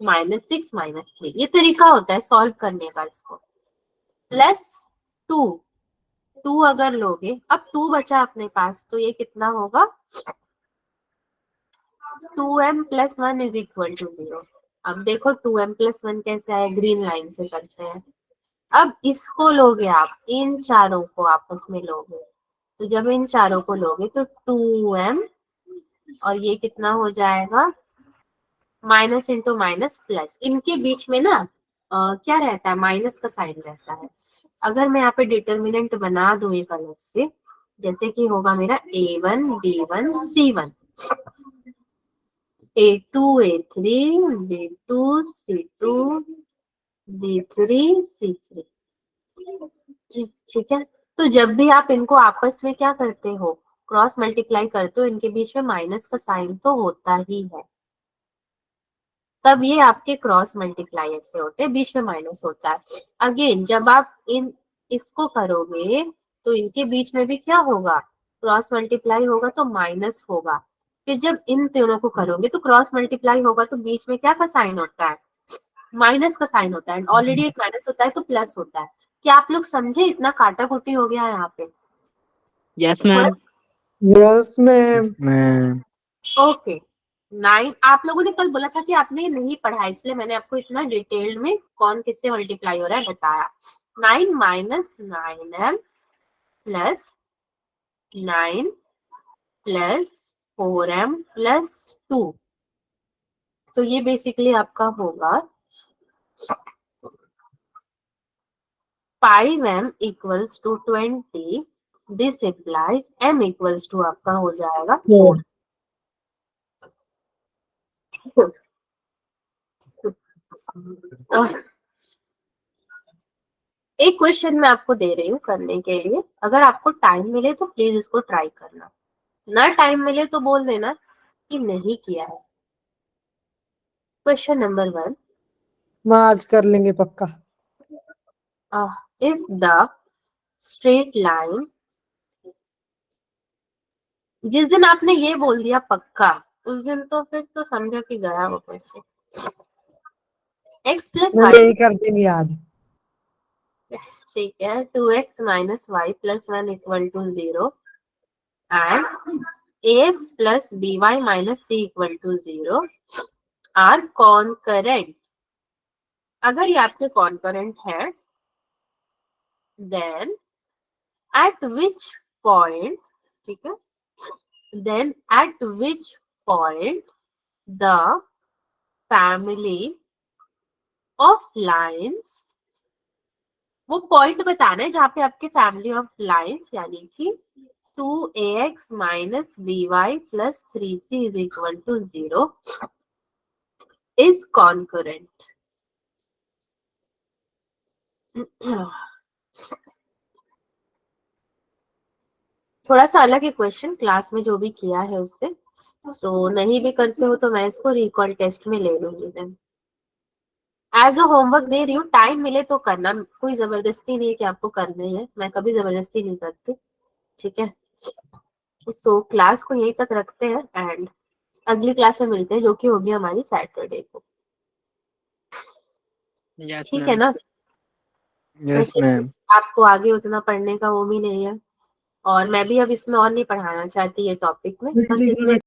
-6 -3। ये तरीका होता है सॉल्व करने का इसको। प्लस 2 अगर लोगे, अब 2 बचा अपने पास, तो ये कितना होगा? 2m + 1 is equal to 0। अब देखो 2m + 1 कैसे आया? ग्रीन लाइन से करते हैं। अब इसको लोगे आप, इन चारों को आपस में लोगे, तो जब इन चारों को लोगे तो 2m और ये कितना हो जाएगा? माइनस इंटू माइनस प्लस, इनके बीच में ना क्या रहता है? माइनस का साइन रहता है। अगर मैं यहाँ पे डिटर्मिनेंट बना दूं एक अलग से, जैसे कि होगा मेरा a1 b1 c1, a2 a3 b2 c2 b3 c3, ठीक है। तो जब भी आप इनको आपस में क्या करते हो? क्रॉस मल्टीप्लाई करते हो, इनके बीच में माइनस का साइन तो होता ही है, तब ये आपके क्रॉस मल्टीप्लाई ऐसे होते हैं, बीच में माइनस होता है। अगेन जब आप इसको करोगे तो इनके बीच में भी क्या होगा? क्रॉस मल्टीप्लाई होगा तो माइनस होगा। फिर जब इन दोनों को करोगे तो क्रॉस मल्टीप्लाई होगा तो बीच में क्या का साइन होता है? माइनस का साइन होता है। ऑलरेडी एक माइनस होता है तो प्लस होता है। क्या आप लोग समझे? इतना काटा कुटी हो गया यहाँ पे? Yes ma'am. Yes ma'am. Ma'am okay 9, आप लोगों ने कल बोला था कि आपने नहीं पढ़ा, इसलिए मैंने आपको इतना डिटेल में कौन किससे मल्टीप्लाई हो रहा है बताया। 9 minus 9m plus 9 plus 4m plus 2। तो ये बेसिकली आपका होगा 5m equals to 20। This implies m equals to आपका हो जाएगा 4। एक क्वेश्चन मैं आपको दे रही हूँ करने के लिए, अगर आपको टाइम मिले तो प्लीज इसको ट्राई करना, ना टाइम मिले तो बोल देना कि नहीं किया है। क्वेश्चन नंबर 1, माँ आज कर लेंगे पक्का। if the straight line, जिस दिन आपने ये बोल दिया पक्का, उस दिन तो फिर तो समझो कि गया वो क्वेश्चन। x प्लस मैं वाई, यही कर देंगे याद। ठीक है, 2x minus Y plus 1 equal to 0 and ax plus by minus c equal to 0 are concurrent. अगर ये आपके कॉन्करेंट है, देन एट विच पॉइंट, ठीक है, then at which point the family of lines, वो पॉइंट बताना है जहां पे आपके फैमिली ऑफ लाइन्स यानी कि 2ax minus by plus 3c is equal to 0 is concurrent. थोड़ा सा अलग है क्वेश्चन, क्लास में जो भी किया है उससे, तो नहीं भी करते हो तो मैं इसको रिकॉल टेस्ट में ले लूंगी। देन एज अ होमवर्क दे रही हूँ, टाइम मिले तो करना, कोई जबरदस्ती नहीं है कि आपको करना ही है, मैं कभी जबरदस्ती नहीं करती, ठीक है। सो क्लास को यहीं तक रखते हैं एंड अगली क्लास में मिलते हैं जो कि होगी हमारी सैटरडे को, Yes, ठीक है ma'am. ना। Yes, वैसे भी ma'am. आपको आगे उतना पढ़ने का वो भी नहीं है, और मैं भी अब इसमें और नहीं पढ़ाना चाहती ये टॉपिक में, बस इसमें